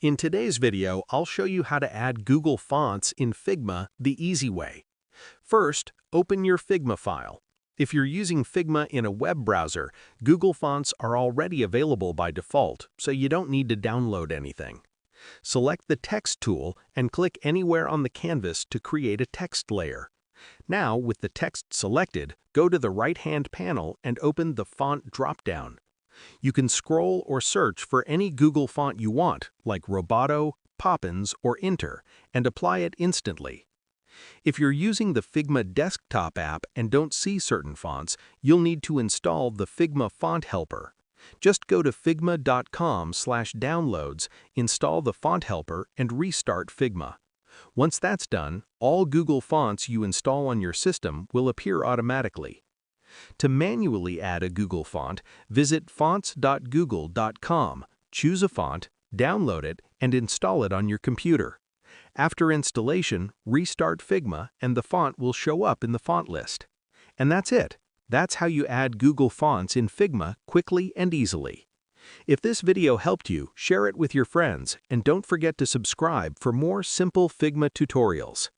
In today's video, I'll show you how to add Google Fonts in Figma the easy way. First, open your Figma file. If you're using Figma in a web browser, Google Fonts are already available by default, so you don't need to download anything. Select the Text tool and click anywhere on the canvas to create a text layer. Now, with the text selected, go to the right-hand panel and open the Font drop-down. You can scroll or search for any Google font you want, like Roboto, Poppins, or Inter, and apply it instantly. If you're using the Figma desktop app and don't see certain fonts, you'll need to install the Figma Font Helper. Just go to figma.com/downloads, install the Font Helper, and restart Figma. Once that's done, all Google fonts you install on your system will appear automatically. To manually add a Google font, visit fonts.google.com, choose a font, download it, and install it on your computer. After installation, restart Figma and the font will show up in the font list. And that's it. That's how you add Google Fonts in Figma quickly and easily. If this video helped you, share it with your friends, and don't forget to subscribe for more simple Figma tutorials.